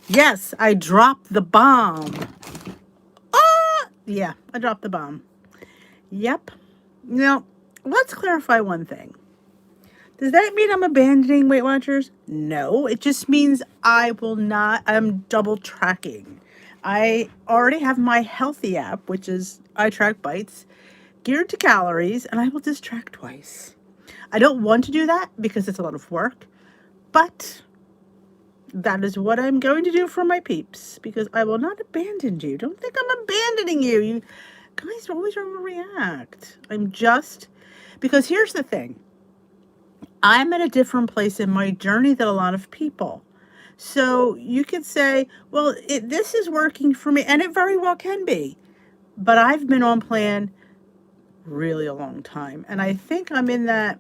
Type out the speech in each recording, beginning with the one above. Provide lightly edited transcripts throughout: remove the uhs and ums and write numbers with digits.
Yes, I dropped the bomb. Ah! Yeah, I dropped the bomb. Yep. Now, let's clarify one thing. Does that mean I'm abandoning Weight Watchers? No, it just means I'm double tracking. I already have my healthy app, which is I Track Bites, geared to calories, and I will just track twice. I don't want to do that because it's a lot of work, but that is what I'm going to do for my peeps because I will not abandon you. Don't think I'm abandoning you. You guys always overreact. I'm just, because here's the thing. I'm at a different place in my journey than a lot of people. So you could say, well, this is working for me, and it very well can be. But I've been on plan really a long time, and I think I'm in that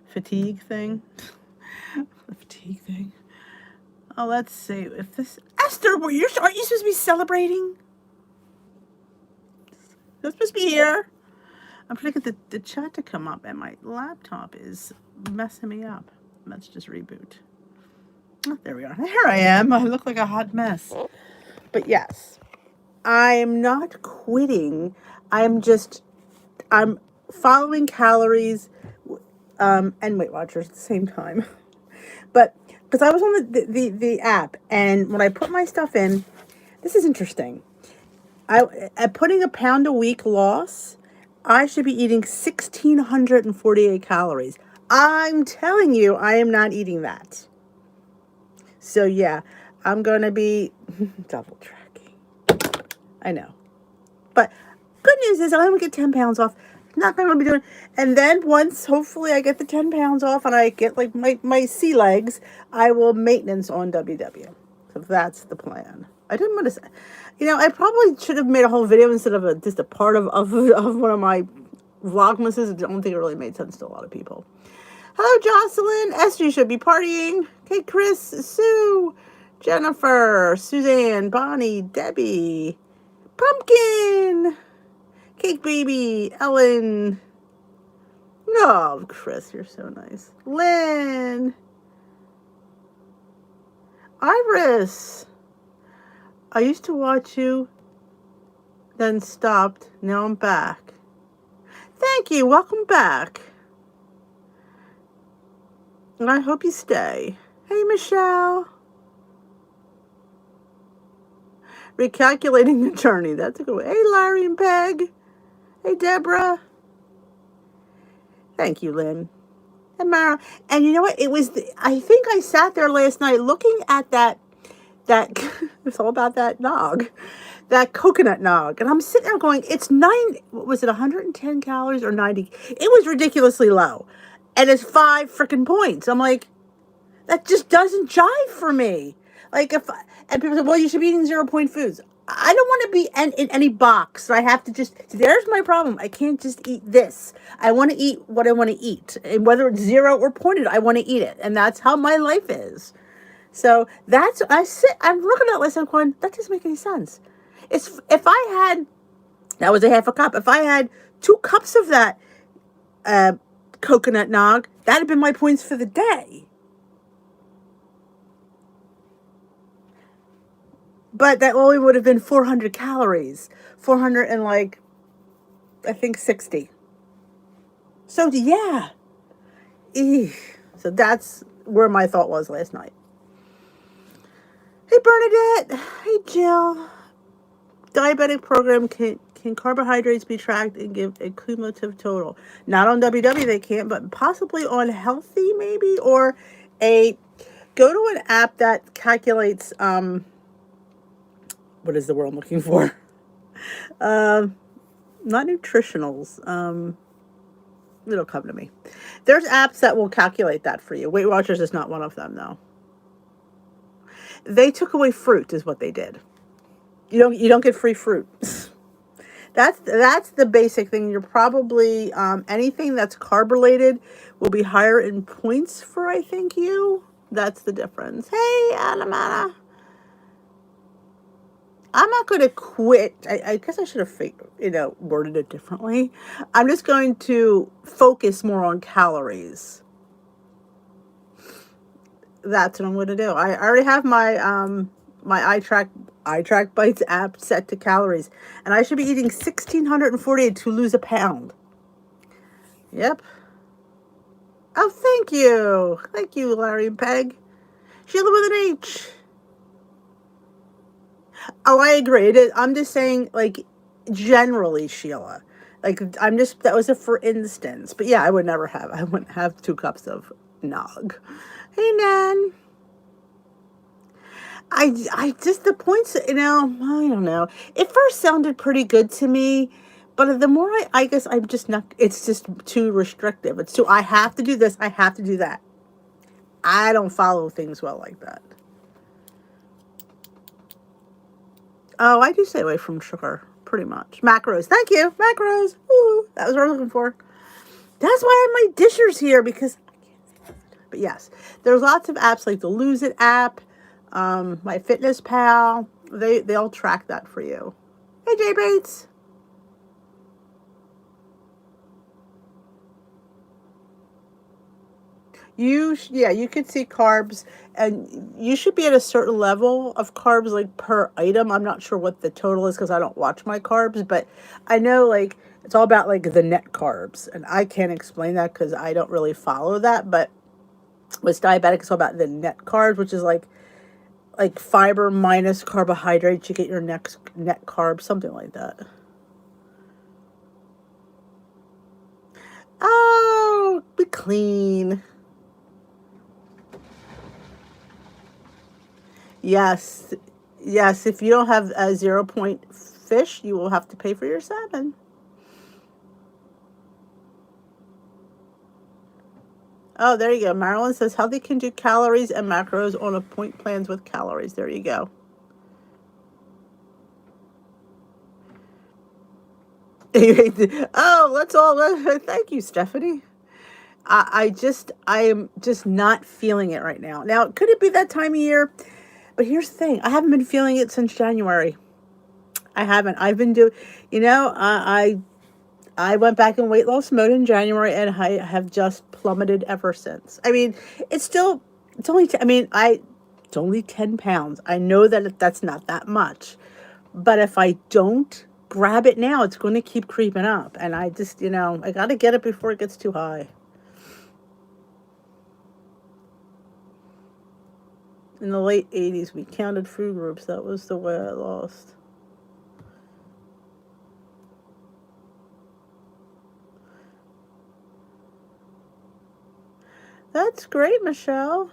fatigue thing. The fatigue thing. Oh, let's see if this Esther, aren't you supposed to be celebrating? You're supposed to be here. I'm trying to get the chat to come up, and my laptop is messing me up. Let's just reboot. Oh, there we are. Here I am. I look like a hot mess. But yes, I'm not quitting. I'm following calories and Weight Watchers at the same time. But because I was on the app, and when I put my stuff in, this is interesting. At putting a pound a week loss, I should be eating 1,648 calories. I'm telling you, I am not eating that. So yeah, I'm going to be double tracking. I know. But good news is I'm going to get 10 pounds off. Not going to be doing. And then once, hopefully, I get the 10 pounds off and I get like my sea legs, I will maintenance on WW. So that's the plan. I didn't want to say, I probably should have made a whole video instead of just a part of one of my vlogmases. I don't think it really made sense to a lot of people. Hello, Jocelyn. Esther, you should be partying. Okay, Chris, Sue, Jennifer, Suzanne, Bonnie, Debbie, Pumpkin, Cake Baby, Ellen. Oh, Chris, you're so nice. Lynn, Iris. I used to watch you, then stopped. Now I'm back. Thank you. Welcome back. And I hope you stay. Hey, Michelle. Recalculating the journey. That's a good way. Hey, Larry and Peg. Hey, Deborah. Thank you, Lynn. And Mara. And you know what? I think I sat there last night looking at that, it's all about that nog, that coconut nog. And I'm sitting there going, it's 110 calories or 90? It was ridiculously low. And it's 5 freaking points. I'm like, that just doesn't jive for me. Like and people say, well, you should be eating 0 point foods. I don't want to be in any box. So I have to there's my problem. I can't just eat this. I want to eat what I want to eat. And whether it's 0 or pointed, I want to eat it. And that's how my life is. So I'm looking at this and going, that doesn't make any sense. If I had, that was a half a cup. If I had 2 cups of that coconut nog, that'd have been my points for the day. But that only would have been 400 calories. 400 and I think 60. So yeah. Eesh. So that's where my thought was last night. Hey, Bernadette. Hey, Jill. Diabetic program, can carbohydrates be tracked and give a cumulative total? Not on WW, they can't, but possibly on Healthy, maybe, or go to an app that calculates, what is the word I'm looking for? Not nutritionals. It'll come to me. There's apps that will calculate that for you. Weight Watchers is not one of them, though. They took away fruit, is what they did. You don't get free fruit. That's the basic thing. You're probably anything that's carb related will be higher in points for, I think, you. That's the difference. Hey, Anamana. I'm not going to quit. I guess I should have worded it differently. I'm just going to focus more on calories. That's what I'm going to do. I already have my my iTrack Bites app set to calories, and I should be eating 1,648 to lose a pound. Yep. Oh, thank you, Larry and Peg. Sheila with an H. Oh, I agree. It is. I'm just saying, like, generally, Sheila. Like, I'm just, that was a for instance. But yeah, I wouldn't have 2 cups of nog. Hey, Nan. I just, the points, I don't know. It first sounded pretty good to me, but the more I guess I'm just not, it's just too restrictive. It's too, I have to do this, I have to do that. I don't follow things well like that. Oh, I do stay away from sugar, pretty much. Macros. Thank you. Macros. Ooh, that was what I was looking for. That's why I have my dishers here, because I can't say that. But yes, there's lots of apps like the Lose It app, my Fitness Pal. They'll track that for you. Hey, Jay Bates. You could see carbs, and you should be at a certain level of carbs, like per item. I'm not sure what the total is because I don't watch my carbs, but I know like it's all about like the net carbs, and I can't explain that because I don't really follow that. But with diabetic, it's all about the net carbs, which is like fiber minus carbohydrates. You get your next net carbs, something like that. Oh, be clean. Yes, yes. If you don't have a 0 point fish, you will have to pay for your salmon. Oh, there you go. Marilyn says how they can do calories and macros on a point plans with calories. There you go. Oh, let's all. Thank you, Stephanie. I am just not feeling it right now. Now, could it be that time of year? But here's the thing: I haven't been feeling it since January. I haven't. I've been doing, I went back in weight loss mode in January, and I have just plummeted ever since. I mean, it's still, it's only, it's only 10 pounds. I know that that's not that much, but if I don't grab it now, it's going to keep creeping up. And I just, I got to get it before it gets too high. In the late 80s, we counted food groups. That was the way I lost. That's great, Michelle.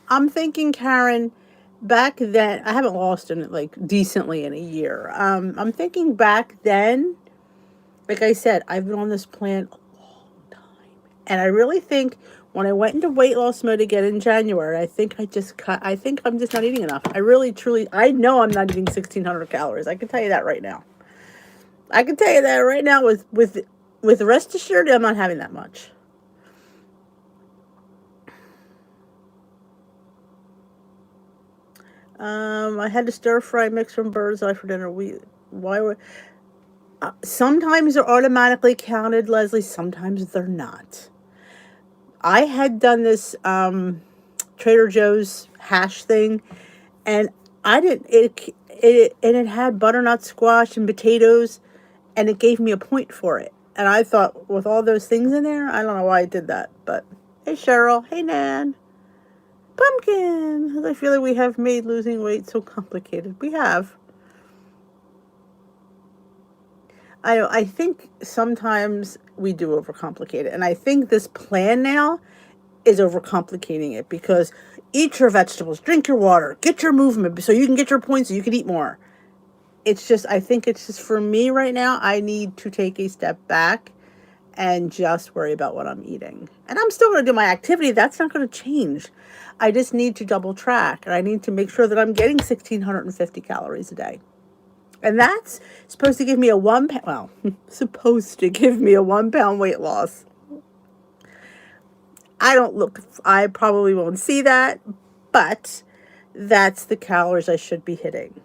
I'm thinking, Karen, back then, I haven't lost in it like decently in a year. I'm thinking back then, like I said, I've been on this plan a long time. And I really think when I went into weight loss mode again in January, I think I think I'm just not eating enough. I really, truly, I know I'm not eating 1,600 calories. I can tell you that right now. I can tell you that right now with rest assured, I'm not having that much. I had to stir fry mix from bird's eye for dinner. Why would sometimes they're automatically counted, Leslie. Sometimes they're not. I had done this Trader Joe's hash thing, and I didn't. It had butternut squash and potatoes, and it gave me a point for it. And I thought, with all those things in there, I don't know why I did that. But hey, Cheryl. Hey, Nan. Pumpkin. I feel like we have made losing weight so complicated. We have. I think sometimes we do overcomplicate it. And I think this plan now is overcomplicating it because eat your vegetables, drink your water, get your movement so you can get your points so you can eat more. It's just, I think it's just for me right now, I need to take a step back and just worry about what I'm eating. And I'm still going to do my activity. That's not going to change. I just need to double track, and I need to make sure that I'm getting 1,650 calories a day. And that's supposed to give me a 1 pound, well, supposed to give me a 1 pound weight loss. I probably won't see that, but that's the calories I should be hitting.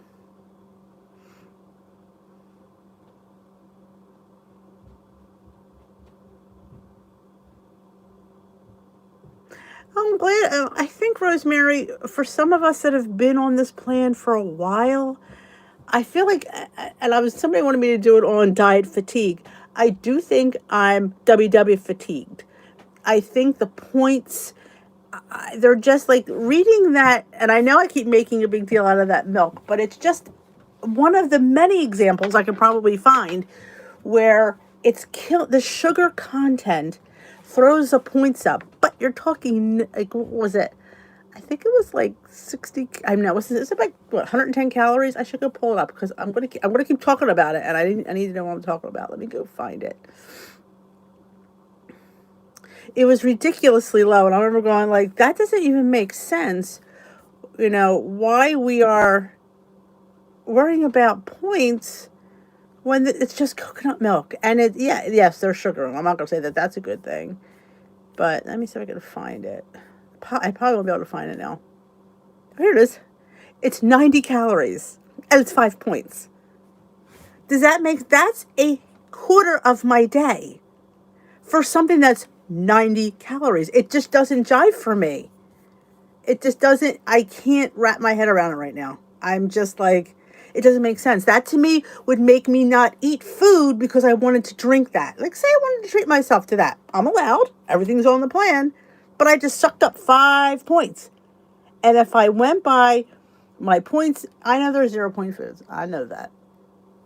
glad. I think, Rosemary, for some of us that have been on this plan for a while, I feel like, and somebody wanted me to do it on diet fatigue. I do think I'm WW fatigued. I think the points, they're just like reading that, and I know I keep making a big deal out of that milk, but it's just one of the many examples I could probably find where the sugar content throws the points up, but you're talking, like, what was it? I think it was like 60. I know it's like what, 110 calories. I should go pull it up because I'm gonna keep talking about it, and I need to know what I'm talking about. Let me go find it. It was ridiculously low, and I remember going like, that doesn't even make sense. Why we are worrying about points when it's just coconut milk, and yes, there's sugar. I'm not gonna say that that's a good thing, but let me see if I can find it. I probably won't be able to find it now. Here it is. It's 90 calories, and it's 5 points. That's a quarter of my day for something that's 90 calories. It just doesn't jive for me. It just doesn't, I can't wrap my head around it right now. I'm just like, it doesn't make sense. That to me would make me not eat food because I wanted to drink that. Like, say I wanted to treat myself to that. I'm allowed. Everything's on the plan. But I just sucked up 5 points. And if I went by my points, I know there's 0-point foods. I know that.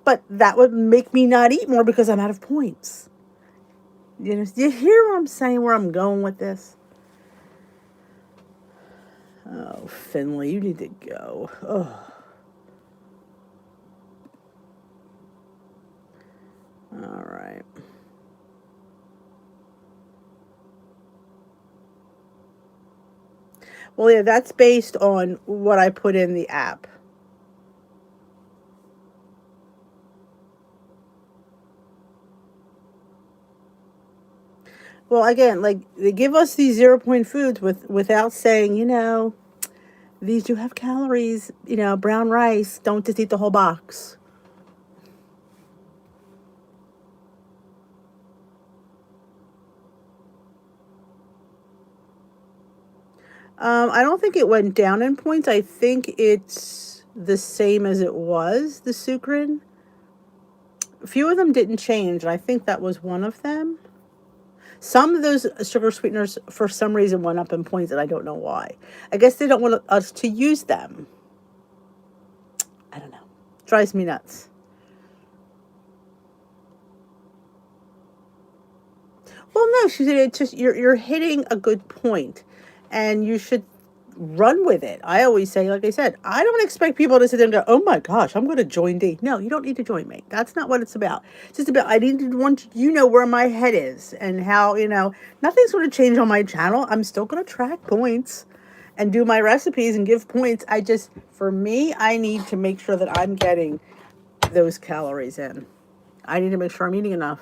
But that would make me not eat more because I'm out of points. Do you hear what I'm saying, where I'm going with this? Oh, Finley, you need to go. Oh. All right. Well, yeah, that's based on what I put in the app. Well, again, like, they give us these 0-point foods without saying, these do have calories, brown rice, don't just eat the whole box. I don't think it went down in points. I think it's the same as it was, the sucrin. A few of them didn't change, and I think that was one of them. Some of those sugar sweeteners, for some reason, went up in points, and I don't know why. I guess they don't want us to use them. I don't know. Drives me nuts. Well, no, she said it's just you're hitting a good point, and you should run with it. I always say, like I said, I don't expect people to sit there and go, "Oh my gosh, I'm going to join D." No, you don't need to join me. That's not what it's about. It's just about I need to want where my head is and how nothing's going to change on my channel. I'm still going to track points and do my recipes and give points. For me, I need to make sure that I'm getting those calories in. I need to make sure I'm eating enough.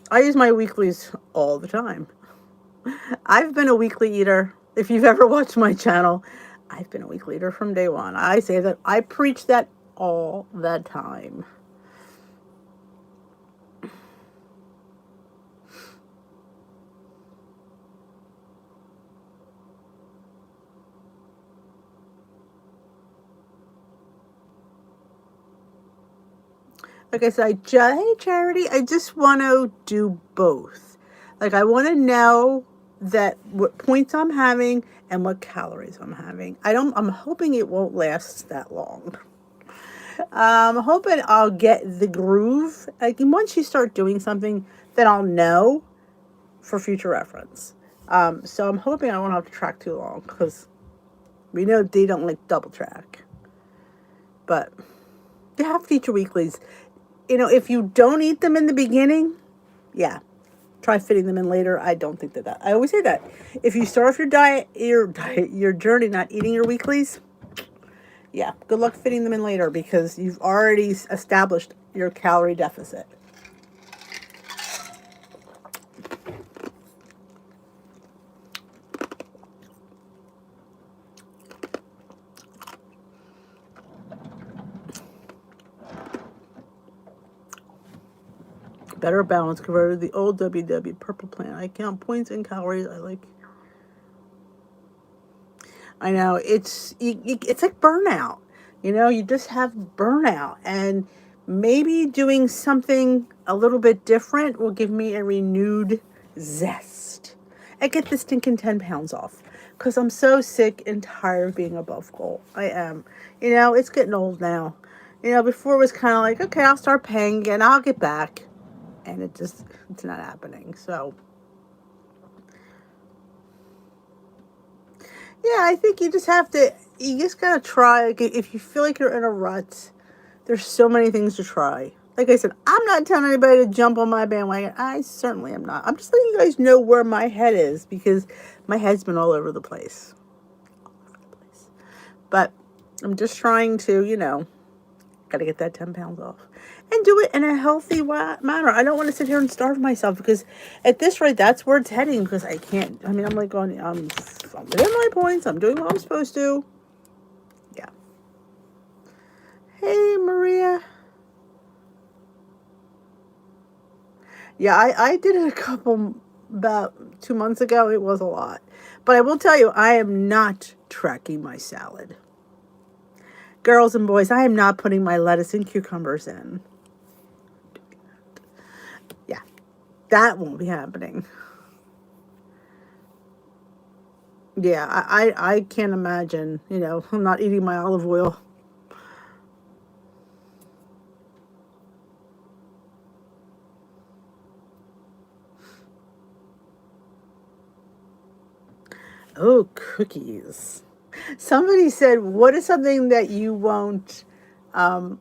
I use my weeklies all the time. I've been a weekly eater. If you've ever watched my channel, I've been a weekly eater from day one. I say that, I preach that all the time. Like I said, hey Charity, I just want to do both. Like, I want to know that what points I'm having and what calories I'm having. I'm hoping it won't last that long. I'm hoping I'll get the groove. Like, once you start doing something, then I'll know for future reference. So I'm hoping I won't have to track too long, because we know they don't like double track. But you have to eat your weeklies. If you don't eat them in the beginning, yeah, try fitting them in later. I don't think that I always say that. If you start off your journey not eating your weeklies, yeah, good luck fitting them in later, because you've already established your calorie deficit. Better balance compared to the old WW purple plan. I count points and calories. I like I know it's like burnout. You know, you just have burnout, and maybe doing something a little bit different will give me a renewed zest. I get this stinking 10 pounds off because I'm so sick and tired of being above goal. I am. You know, it's getting old now. You know, before it was kind of like, okay, I'll start paying again, I'll get back. And it's not happening. So, yeah, I think you just gotta try. Like, if you feel like you're in a rut, there's so many things to try. Like I said, I'm not telling anybody to jump on my bandwagon. I certainly am not. I'm just letting you guys know where my head is because my head's been all over the place. But I'm just trying to, gotta get that 10 pounds off. And do it in a healthy manner. I don't want to sit here and starve myself because at this rate, that's where it's heading because I can't. I mean, I'm like going, I'm within my points. I'm doing what I'm supposed to. Yeah. Hey, Maria. Yeah, I did it about 2 months ago. It was a lot. But I will tell you, I am not tracking my salad. Girls and boys, I am not putting my lettuce and cucumbers in. Yeah, that won't be happening. Yeah, I can't imagine, I'm not eating my olive oil. Oh, cookies. Somebody said, what is something that you won't, I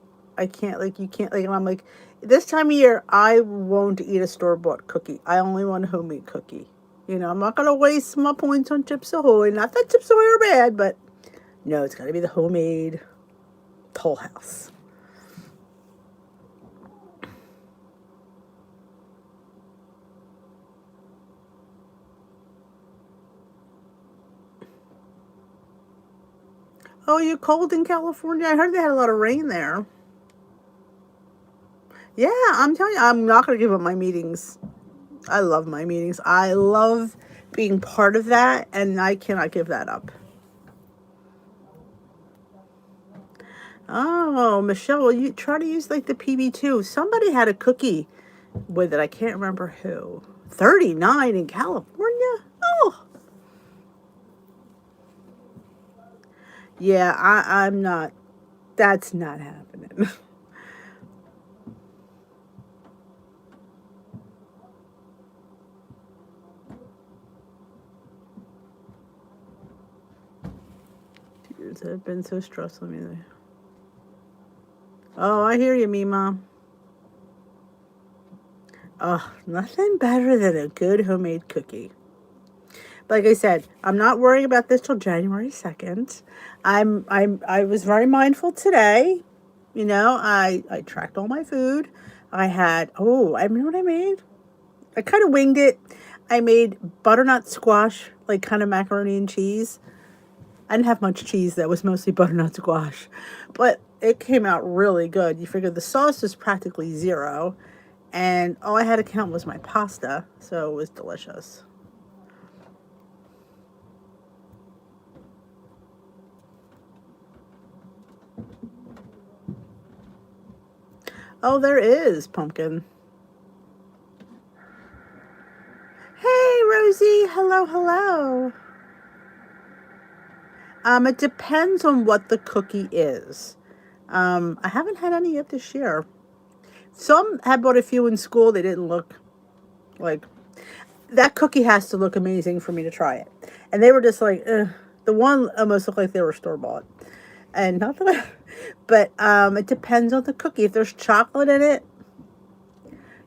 can't, like, you can't, like, and I'm like, this time of year, I won't eat a store-bought cookie. I only want a homemade cookie. I'm not going to waste my points on Chips Ahoy. Not that Chips Ahoy are bad, but no, it's got to be the homemade Toll House. Oh, you cold in California? I heard they had a lot of rain there. Yeah, I'm telling you, I'm not going to give up my meetings. I love my meetings. I love being part of that, and I cannot give that up. Oh, Michelle, will you try to use like the PB2? Somebody had a cookie with it. I can't remember who. 39 in California? Oh. Yeah, I'm not. That's not happening. Tears have been so stressful. Oh, I hear you, Mima. Oh, nothing better than a good homemade cookie. Like I said, I'm not worrying about this till January 2nd. I was very mindful today. I tracked all my food. I remember what I made? I kind of winged it. I made butternut squash, like kind of macaroni and cheese. I didn't have much cheese. That was mostly butternut squash. But it came out really good. You figure the sauce was practically zero. And all I had to count was my pasta. So it was delicious. Oh, there is pumpkin. Hey, Rosie. Hello, hello. It depends on what the cookie is. I haven't had any yet this year. Some had bought a few in school. They didn't look like that cookie has to look amazing for me to try it. And they were just like, ugh. The one almost looked like they were store bought. And not that but it depends on the cookie. If there's chocolate in it,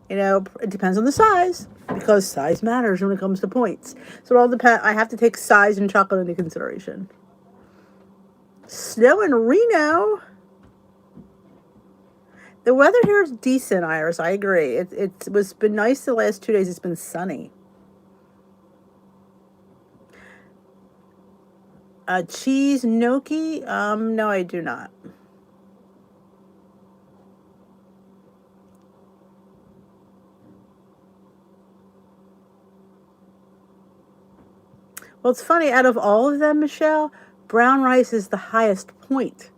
it depends on the size because size matters when it comes to points. So it all depends. I have to take size and chocolate into consideration. Snow in Reno. The weather here is decent, Iris. I agree. It was been nice the last 2 days. It's been sunny. Cheese gnocchi? No, I do not. Well, it's funny. Out of all of them, Michelle, brown rice is the highest point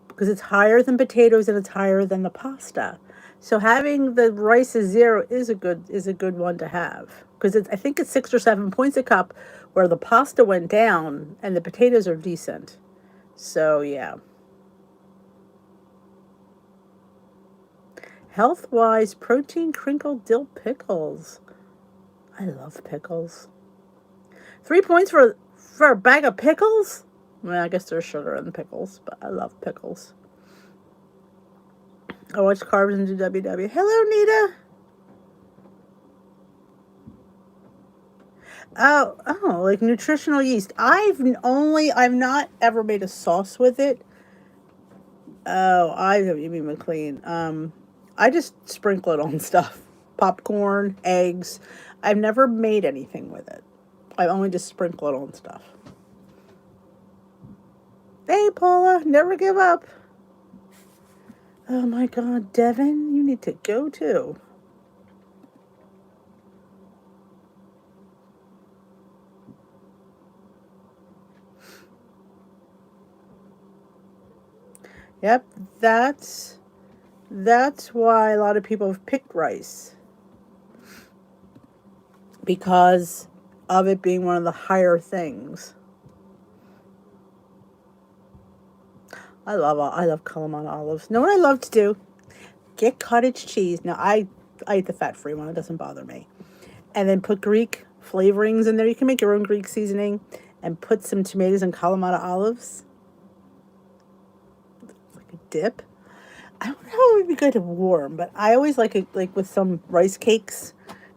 because it's higher than potatoes and it's higher than the pasta. So having the rice as 0 is a good one to have because I think it's 6 or 7 points a cup, where the pasta went down and the potatoes are decent. So yeah. Health-wise, protein crinkle dill pickles. I love pickles. 3 points for a bag of pickles? Well, I guess there's sugar in the pickles, but I love pickles. I watch Carbs and do WW. Hello, Nita. Oh, like nutritional yeast. I've not ever made a sauce with it. Oh, I don't even McLean. I just sprinkle it on stuff. Popcorn, eggs. I've never made anything with it. I only just sprinkle it on stuff. Hey, Paula, never give up. Oh my God, Devin, you need to go too. Yep, that's why a lot of people have picked rice, because of it being one of the higher things. I love Kalamata olives. Know what I love to do? Get cottage cheese. Now I eat the fat-free one. It doesn't bother me. And then put Greek flavorings in there. You can make your own Greek seasoning and put some tomatoes and Kalamata olives. It's like a dip. I don't know how it would be good warm, but I always like it like with some rice cakes.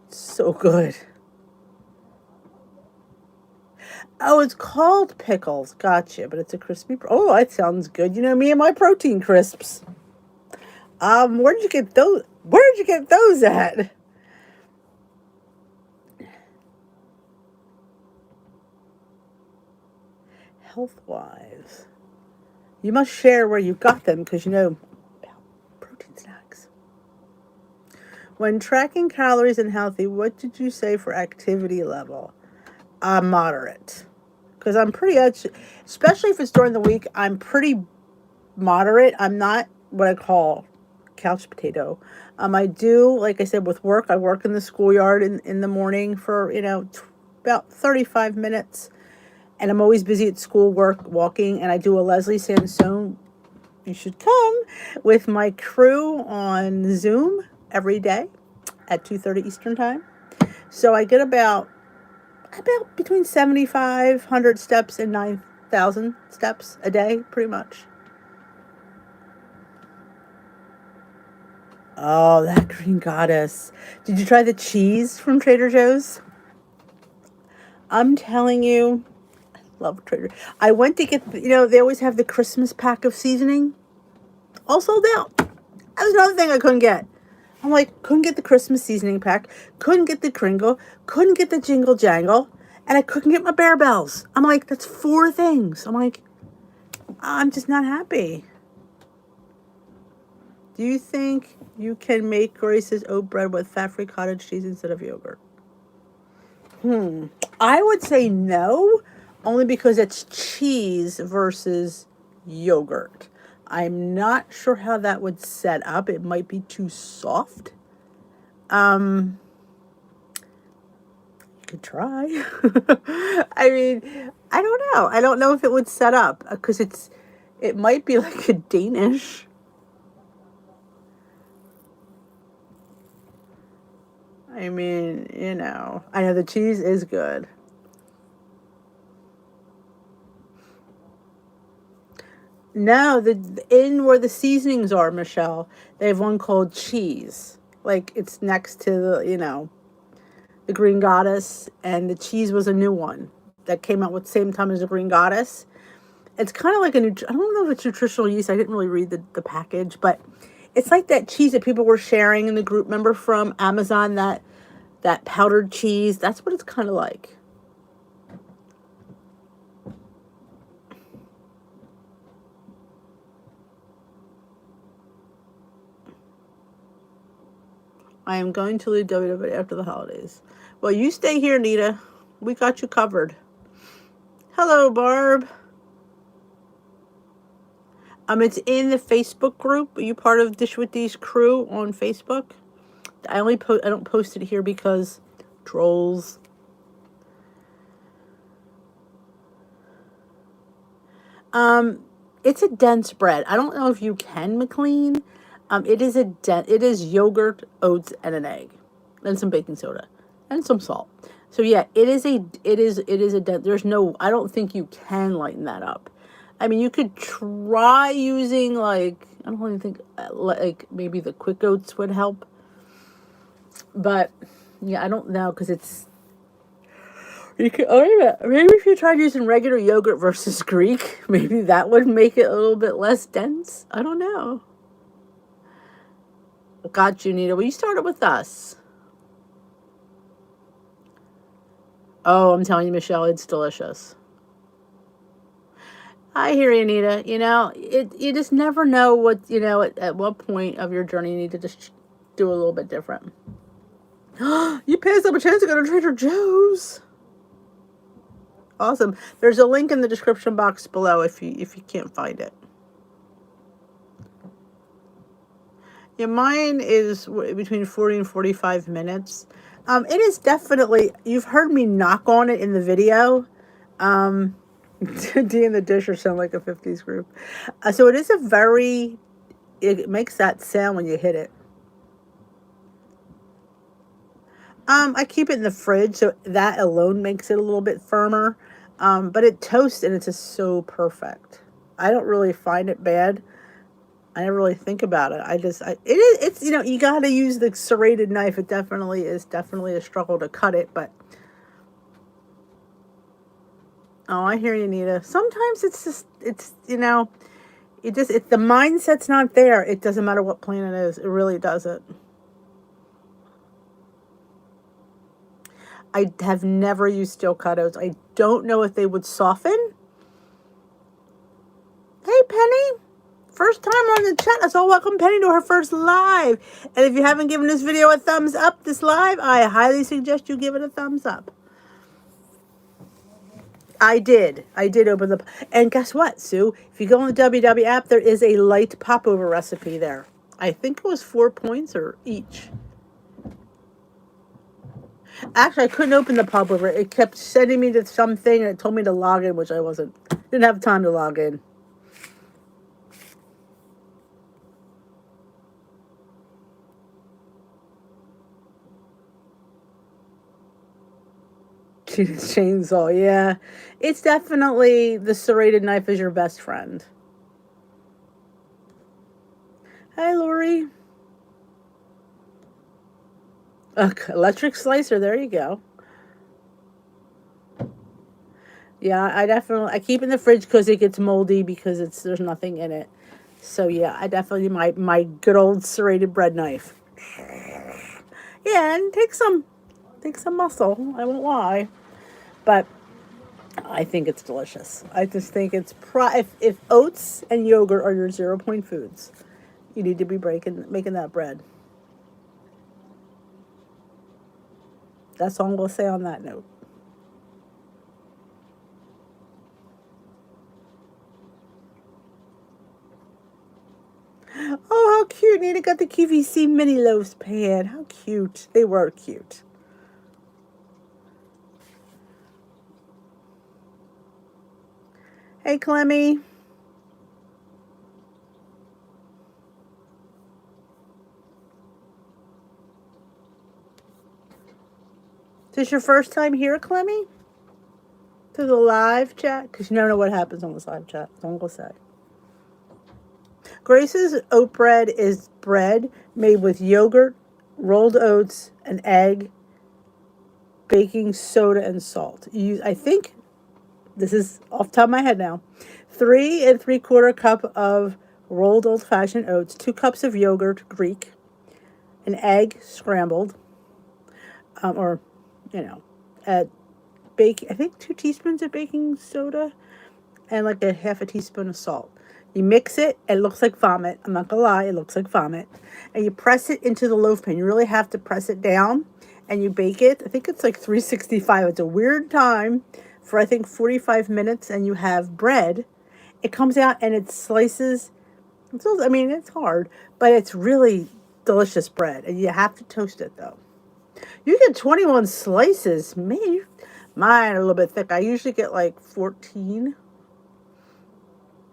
It's so good. Oh, it's called pickles. Gotcha, but it's a crispy. Oh, that sounds good. You know me and my protein crisps. Where did you get those? Where did you get those at? Health-wise, you must share where you got them because you know protein snacks. When tracking calories and healthy, what did you say for activity level? Moderate. Because I'm pretty, especially if it's during the week, I'm pretty moderate. I'm not what I call couch potato. I do, like I said, with work, I work in the schoolyard in the morning for, about 35 minutes. And I'm always busy at school, work, walking, and I do a Leslie Sansone, you should come, with my crew on Zoom every day at 2:30 Eastern Time. So I get about between 7,500 steps and 9,000 steps a day, pretty much. Oh, that green goddess. Did you try the cheese from Trader Joe's? I'm telling you, I love Trader. I went to get, they always have the Christmas pack of seasoning. All sold out. That was another thing I couldn't get. I'm like, couldn't get the Christmas seasoning pack, couldn't get the Kringle, couldn't get the Jingle Jangle, and I couldn't get my Bear Bells. I'm like, that's 4 things. I'm like, I'm just not happy. Do you think you can make Grace's oat bread with fat-free cottage cheese instead of yogurt? I would say no, only because it's cheese versus yogurt. I'm not sure how that would set up. It might be too soft. You could try. I mean, I don't know. I don't know if it would set up because it might be like a Danish. I mean, I know the cheese is good. No, in where the seasonings are, Michelle, they have one called cheese. Like it's next to the Green Goddess, and the cheese was a new one that came out with the same time as the Green Goddess. It's kind of like I don't know if it's nutritional yeast. I didn't really read the package, but it's like that cheese that people were sharing in the group. Remember from Amazon, that powdered cheese? That's what it's kind of like. I am going to leave WWE after the holidays. Well, you stay here, Nita. We got you covered. Hello, Barb. It's in the Facebook group. Are you part of Dish with These crew on Facebook? I don't post it here because trolls. It's a dense bread. I don't know if you can, McLean. It is yogurt, oats, and an egg, and some baking soda, and some salt. So yeah, it is a dense. There's no. I don't think you can lighten that up. I mean, you could try using like, I don't really think like maybe the quick oats would help, but yeah, I don't know because it's. You could, maybe if you tried using regular yogurt versus Greek, maybe that would make it a little bit less dense. I don't know. Got you, Nita. Well, you started with us. Oh, I'm telling you, Michelle, it's delicious. I hear you, Nita. You know, you just never know what, at what point of your journey you need to just do a little bit different. You passed up a chance to go to Trader Joe's. Awesome. There's a link in the description box below if you can't find it. Yeah, mine is between 40 and 45 minutes. It is definitely, you've heard me knock on it in the video. D and the Disher sound like a 50s group. So it is it makes that sound when you hit it. I keep it in the fridge, so that alone makes it a little bit firmer. But it toasts and it's just so perfect. I don't really find it bad. I never really think about it. It's you got to use the serrated knife. It definitely is a struggle to cut it, but oh, I hear you, Nita. Sometimes it's the mindset's not there. It doesn't matter what plan it is. It really doesn't. I have never used steel cut oats. I don't know if they would soften. Hey, Penny. First time on the chat. Let's all welcome Penny to her first live. And if you haven't given this video a thumbs up, this live, I highly suggest you give it a thumbs up. I did open the... And guess what, Sue? If you go on the WW app, there is a light popover recipe there. I think it was 4 points or each. Actually, I couldn't open the popover. It kept sending me to something, and it told me to log in, which I didn't have time to log in. Chainsaw, yeah. It's definitely the serrated knife is your best friend. Hi, Lori. Electric slicer, there you go. Yeah, I keep it in the fridge because it gets moldy because there's nothing in it. So yeah, I definitely my good old serrated bread knife. Yeah, and take some muscle. I won't lie, but I think it's delicious. I just think it's if oats and yogurt are your 0-point foods, you need to be making that bread. That's all I'm going to say on that note. Oh, how cute. Nina got the QVC mini loaves pan. How cute. They were cute. Hey, Clemmy. Is this your first time here, Clemmy? To the live chat? Because you never know what happens on this live chat. That's all I'm going to say. Grace's oat bread is bread made with yogurt, rolled oats, an egg, baking soda, and salt. I think, this is off the top of my head now, 3 3/4 cup of rolled old-fashioned oats, 2 cups of yogurt, Greek, an egg scrambled, I think 2 teaspoons of baking soda, and like a half a teaspoon of salt. You mix it, it looks like vomit. I'm not gonna lie, it looks like vomit. And you press it into the loaf pan. You really have to press it down, and you bake it. I think it's like 365. It's a weird time for, I think, 45 minutes, and you have bread. It comes out, and it slices I mean, it's hard, but it's really delicious bread, and you have to toast it though. You get 21 slices. Man, mine are a little bit thick. I usually get like 14.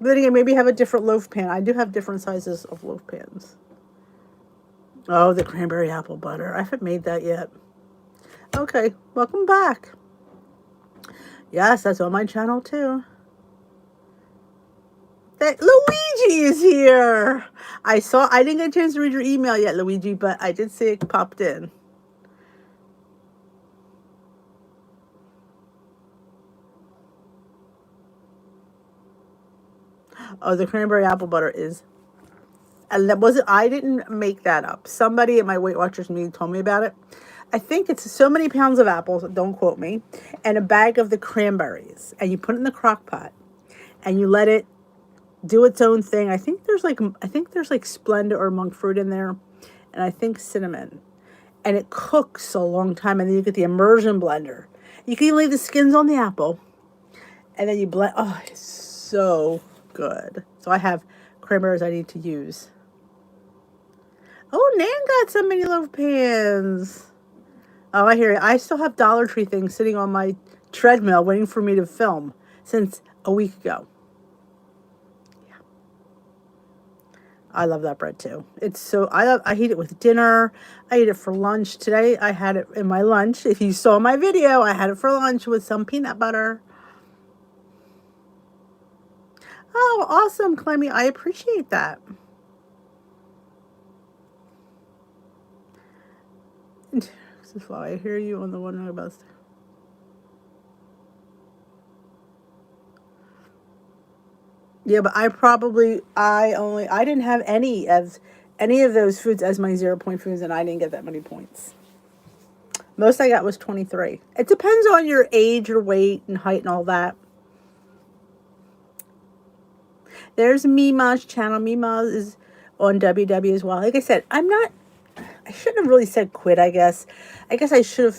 But then again, maybe have a different loaf pan. I do have different sizes of loaf pans. Oh, the cranberry apple butter. I haven't made that yet. Okay, welcome back. Yes, that's on my channel too. That Luigi is here. I didn't get a chance to read your email yet, Luigi, but I did see it popped in. Oh, the cranberry apple butter is, and that wasn't, I didn't make that up. Somebody at my Weight Watchers meeting told me about it. I think it's so many pounds of apples, don't quote me, and a bag of the cranberries. And you put it in the crock pot and you let it do its own thing. I think there's like Splenda or monk fruit in there, and I think cinnamon. And it cooks a long time, and then you get the immersion blender. You can leave the skins on the apple, and then you blend. Oh, it's so good. So I have cranberries I need to use. Oh, Nan got so many loaf pans. Oh, I hear you. I still have Dollar Tree things sitting on my treadmill waiting for me to film since a week ago. Yeah. I love that bread too. It's so, I eat it with dinner. I eat it for lunch. Today I had it in my lunch. If you saw my video, I had it for lunch with some peanut butter. Oh, awesome, Clemmy. I appreciate that. I hear you on the one about. Yeah, but I didn't have any of those foods as my 0 point foods, and I didn't get that many points. Most I got was 23. It depends on your age, your weight, and height, and all that. There's Mima's channel. Mima is on WW as well. Like I said, I shouldn't have really said quit, I guess. I should have,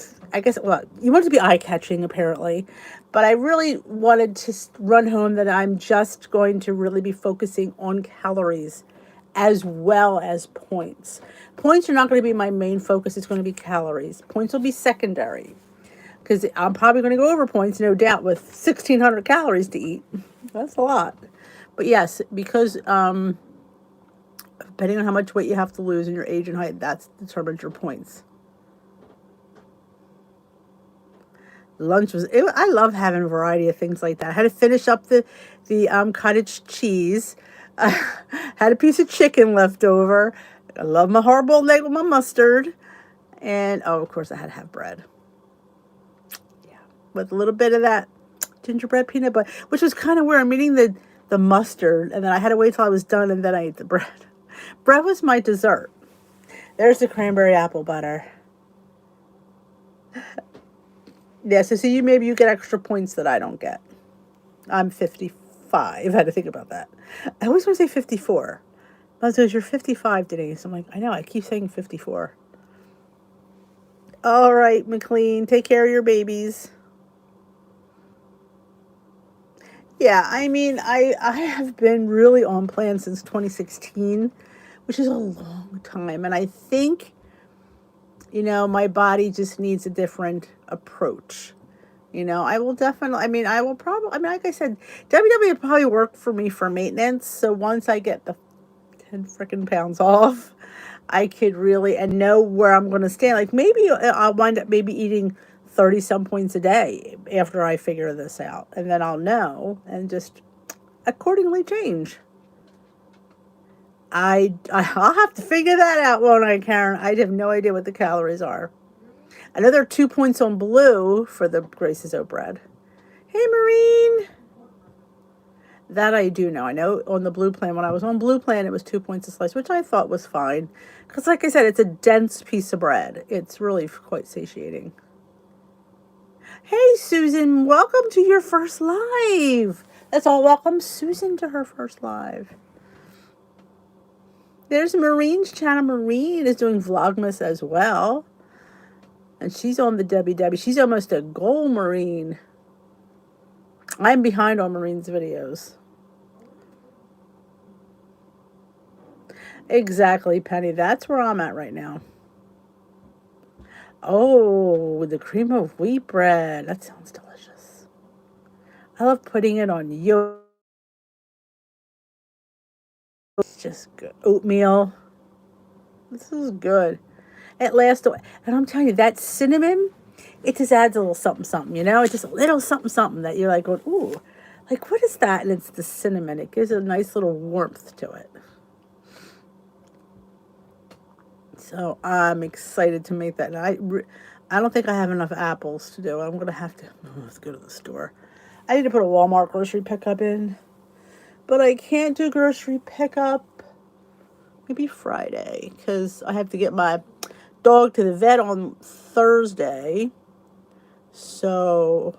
well, you want it to be eye-catching, apparently. But I really wanted to run home that I'm just going to really be focusing on calories as well as points. Points are not going to be my main focus. It's going to be calories. Points will be secondary. Because I'm probably going to go over points, no doubt, with 1,600 calories to eat. That's a lot. But yes, because depending on how much weight you have to lose and your age and height, that determines your points. Lunch I love having a variety of things like that. I had to finish up the cottage cheese. Had a piece of chicken left over. I love my hard-boiled egg with my mustard. And, oh, of course, I had to have bread. Yeah, with a little bit of that gingerbread peanut butter, which was kind of weird. I'm eating the mustard, and then I had to wait till I was done, and then I ate the bread. Bread was my dessert. There's the cranberry apple butter. Yeah, so see, maybe you get extra points that I don't get. I'm 55. I had to think about that. I always want to say 54. Because you're 55 today. So I'm like, I know, I keep saying 54. All right, McLean, take care of your babies. Yeah, I mean, I have been really on plan since 2016, which is a long time. And I think, my body just needs a different approach. I will definitely, like I said, WW would probably work for me for maintenance. So once I get the 10 freaking pounds off, I could really, and know where I'm going to stand. Like maybe I'll wind up maybe eating 30 some points a day after I figure this out. And then I'll know and just accordingly change. I'll have to figure that out, won't I, Karen? I have no idea what the calories are. I know there are 2 points on blue for the Grace's O bread. Hey, Maureen. That I do know. I know on the blue plan, when I was on blue plan, it was 2 points a slice, which I thought was fine. Because like I said, it's a dense piece of bread. It's really quite satiating. Hey, Susan. Welcome to your first live. Let's all welcome Susan to her first live. There's Maureen's channel. Maureen is doing Vlogmas as well. And she's on the WW. She's almost a goal, Maureen. I'm behind on Maureen's videos. Exactly, Penny. That's where I'm at right now. Oh, the cream of wheat bread. That sounds delicious. I love putting it on yogurt. It's just good. Oatmeal. This is good. It lasts away. And I'm telling you, that cinnamon, it just adds a little something, something, you know? It's just a little something, something that you're like, going, ooh, like, what is that? And it's the cinnamon. It gives it a nice little warmth to it. So I'm excited to make that. And I don't think I have enough apples to do. I'm going to have to, let's go to the store. I need to put a Walmart grocery pickup in. But I can't do grocery pickup maybe Friday because I have to get my dog to the vet on Thursday. So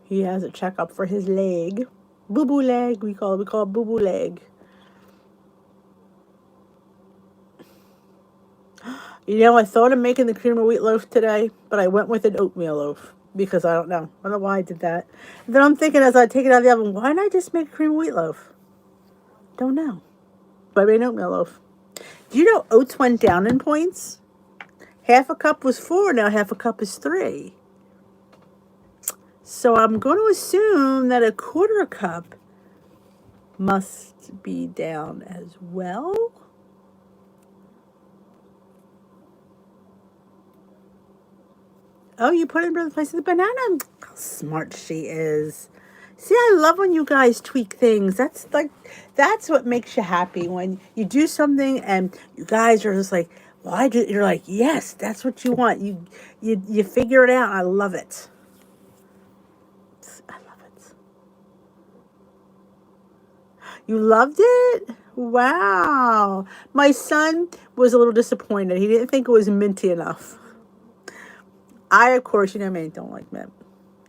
he has a checkup for his leg. Boo-boo leg, we call it boo-boo leg. You know, I thought of making the cream of wheat loaf today, but I went with an oatmeal loaf because I don't know. I don't know why I did that. And then I'm thinking as I take it out of the oven, why not just make a cream of wheat loaf? Don't know. But I made an oatmeal loaf. Do you know oats went down in points? Half a cup was 4, now half a cup is 3. So I'm going to assume that a quarter cup must be down as well. Oh, you put it in the place of the banana. How smart she is. See, I love when you guys tweak things. That's what makes you happy when you do something and you guys are just like, well, I do. You're like, yes, that's what you want. You figure it out. I love it. I love it. You loved it? Wow. My son was a little disappointed. He didn't think it was minty enough. I, of course, you know me, don't like mint.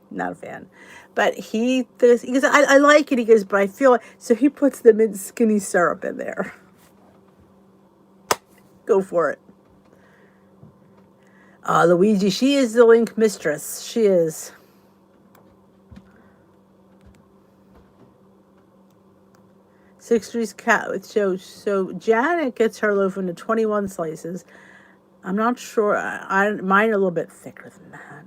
Not a fan. But he goes, I like it. He goes, but I feel it. So he puts the mint skinny syrup in there. Go for it. Luigi, she is the link mistress. She is. Six Degrees Cat. So Janet gets her loaf into 21 slices. I'm not sure. Mine are a little bit thicker than that.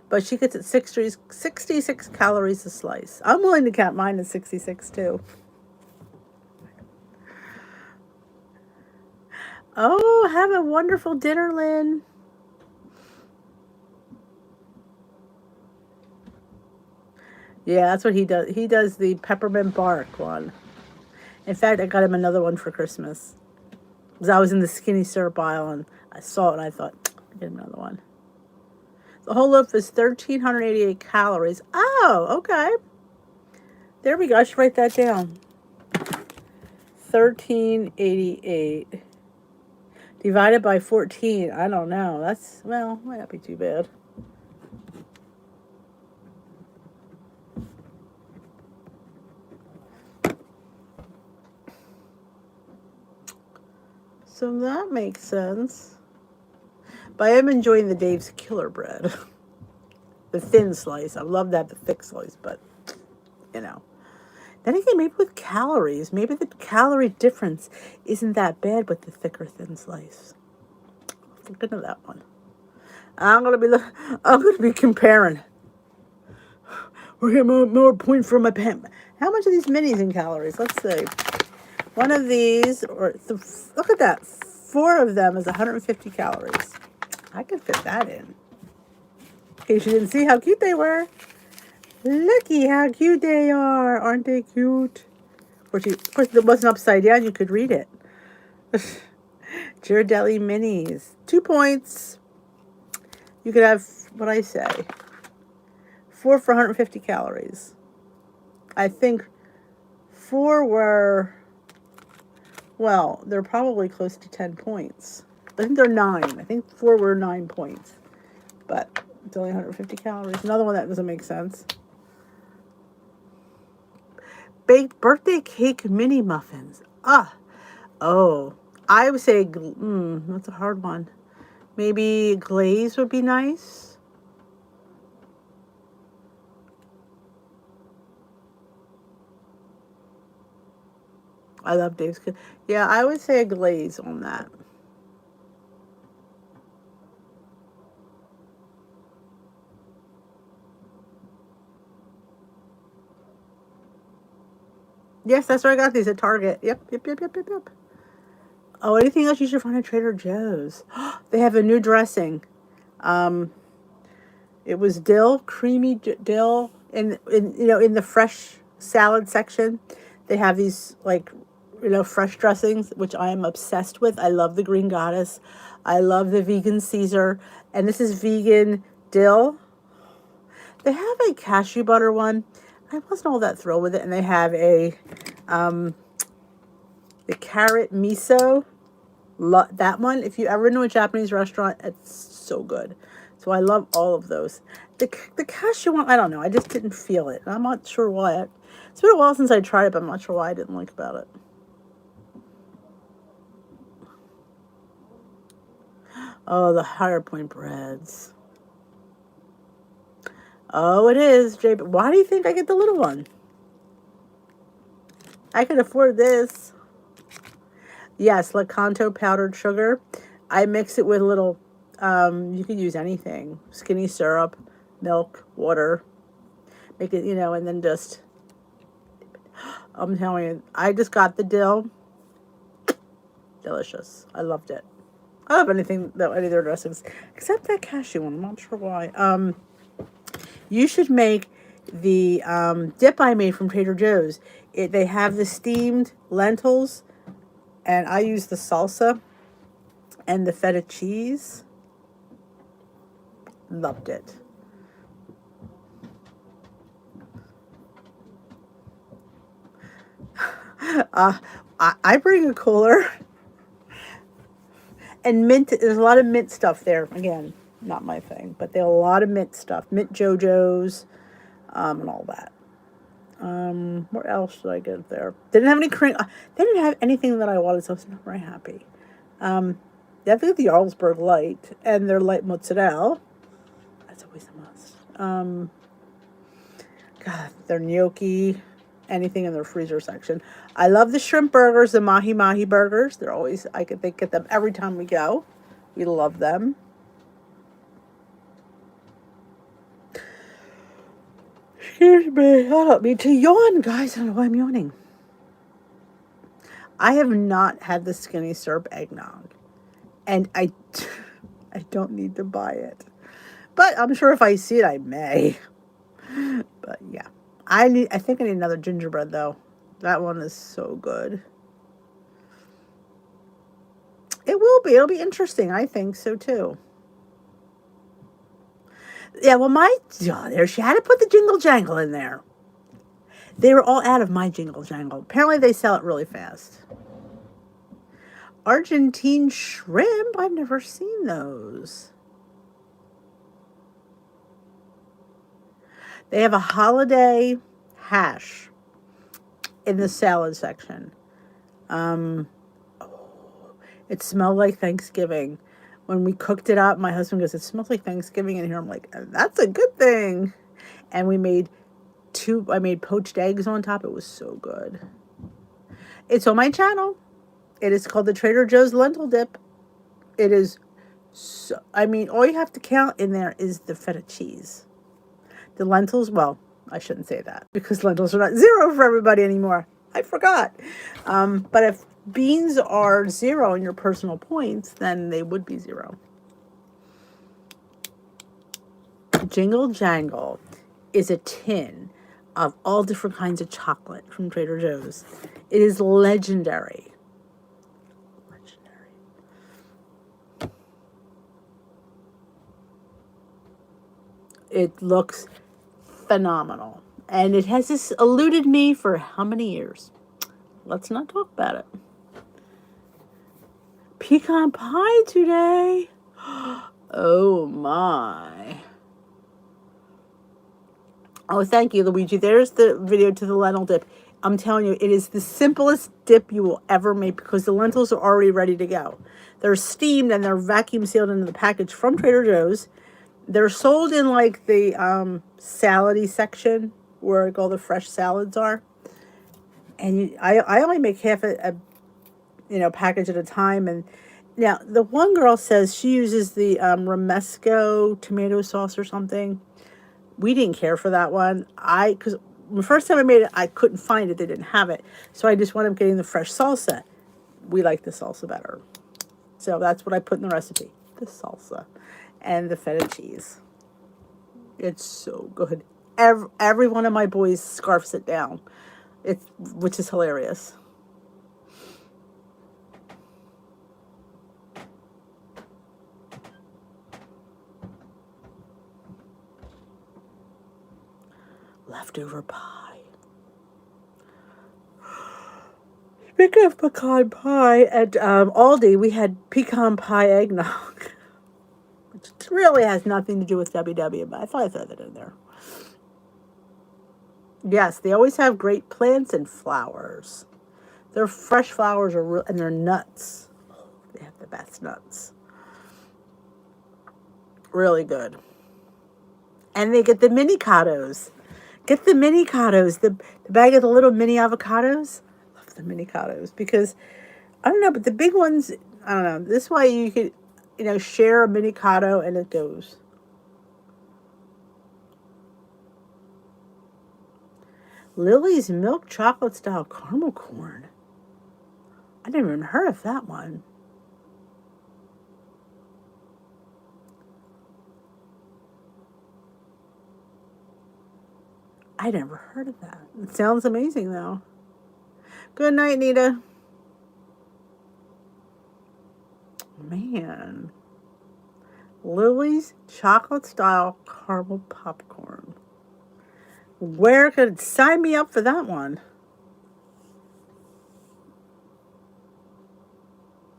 But she gets it 66 calories a slice. I'm willing to count mine at 66 too. Oh, have a wonderful dinner, Lynn. Yeah, that's what he does. He does the peppermint bark one. In fact, I got him another one for Christmas. Because I was in the skinny syrup aisle and I saw it and I thought, I'll get him another one. The whole loaf is 1,388 calories. Oh, okay. There we go. I should write that down. 1,388 divided by 14. I don't know. Might not be too bad. So that makes sense. But I am enjoying the Dave's Killer Bread. The thin slice. I love that, the thick slice, but, you know. Then again, maybe with calories, maybe the calorie difference isn't that bad with the thicker thin slice. Thinking of that one. I'm gonna be comparing. We're getting more point for my pen. How much are these minis in calories? Let's see. One of these, look at that. 4 of them is 150 calories. I could fit that in. In case you didn't see how cute they were. Looky how cute they are. Aren't they cute? Of course, it wasn't upside down. You could read it. Ghirardelli minis. 2 points. You could have, what I say, 4 for 150 calories. I think 4 were, well, they're probably close to 10 points. I think they're 9. I think 4 were 9 points. But it's only 150 calories. Another one that doesn't make sense. Baked birthday cake mini muffins. Oh. I would say, that's a hard one. Maybe glaze would be nice. I love Dave's. Yeah, I would say a glaze on that. Yes, that's where I got these at Target. Yep. Oh, anything else you should find at Trader Joe's? They have a new dressing. Um, it was dill, creamy dill, in the fresh salad section. They have these like fresh dressings, which I am obsessed with. I love the Green Goddess. I love the vegan Caesar, and this is vegan dill. They have a cashew butter one. I wasn't all that thrilled with it, and they have um, the carrot miso. That one, if you ever know a Japanese restaurant, it's so good. So I love all of those. The cashew one, I don't know. I just didn't feel it. I'm not sure why. It's been a while since I tried it, but I'm not sure why I didn't like about it. Oh, the higher point breads. Oh, it is, Jay. But why do you think I get the little one? I can afford this. Yes, Lakanto powdered sugar. I mix it with a little, you can use anything. Skinny syrup, milk, water. Make it, and then just, I'm telling you, I just got the dill. Delicious. I loved it. I love any of their dressings, except that cashew one. I'm not sure why. You should make the dip I made from Trader Joe's. They have the steamed lentils, and I use the salsa and the feta cheese. Loved it. I bring a cooler. And mint, there's a lot of mint stuff there. Again, not my thing, but there are a lot of mint stuff. Mint JoJo's, and all that. What else did I get there? They didn't have any cream. They didn't have anything that I wanted, so I was not very happy. They have the Jarlsberg Light and their light mozzarella. That's always a must. God, their gnocchi, anything in their freezer section. I love the shrimp burgers, the mahi mahi burgers. They're always, they get them every time we go. We love them. Excuse me, I don't mean to yawn, guys. I don't know why I'm yawning. I have not had the skinny syrup eggnog, and I don't need to buy it. But I'm sure if I see it, I may. But yeah, I think I need another gingerbread though. That one is so good. It will be. It'll be interesting. I think so too. Yeah, well, there she had to put the jingle jangle in there. They were all out of my jingle jangle. Apparently, they sell it really fast. Argentine shrimp. I've never seen those. They have a holiday hash in the salad section. It smelled like Thanksgiving. When we cooked it up, my husband goes, "It smells like Thanksgiving in here." I'm like, "That's a good thing." And I made poached eggs on top. It was so good. It's on my channel. It is called the Trader Joe's Lentil Dip. It is all you have to count in there is the feta cheese. The lentils, well, I shouldn't say that because lentils are not zero for everybody anymore. I forgot. But if beans are zero in your personal points, then they would be zero. Jingle Jangle is a tin of all different kinds of chocolate from Trader Joe's. It is legendary. It looks phenomenal. And it has this eluded me for how many years? Let's not talk about it. Pecan pie today. Oh my. Oh, thank you, Luigi. There's the video to the lentil dip. I'm telling you, it is the simplest dip you will ever make because the lentils are already ready to go. They're steamed and they're vacuum sealed into the package from Trader Joe's. They're sold in like the salady section where all the fresh salads are. And I only make half a package at a time. And now the one girl says she uses the Romesco tomato sauce or something. We didn't care for that one. Because the first time I made it, I couldn't find it. They didn't have it. So I just wound up getting the fresh salsa. We like the salsa better. So that's what I put in the recipe. The salsa and the feta cheese. It's so good. Every one of my boys scarfs it down. Which is hilarious. Leftover pie. Speaking of pecan pie, at Aldi, we had pecan pie eggnog, which really has nothing to do with WW, but I thought I'd throw that in there. Yes, they always have great plants and flowers. Their fresh flowers are real, and their nuts. Oh, they have the best nuts. Really good. And they get the mini cados. Get the mini cados. The bag of the little mini avocados. Love the mini cados because I don't know, but the big ones, I don't know. This way you could, share a mini cado and it goes. Lily's milk chocolate style caramel corn. I never even heard of that one. I never heard of that. It sounds amazing though. Good night, Nita. Man. Lily's chocolate style caramel popcorn. Where could sign me up for that one?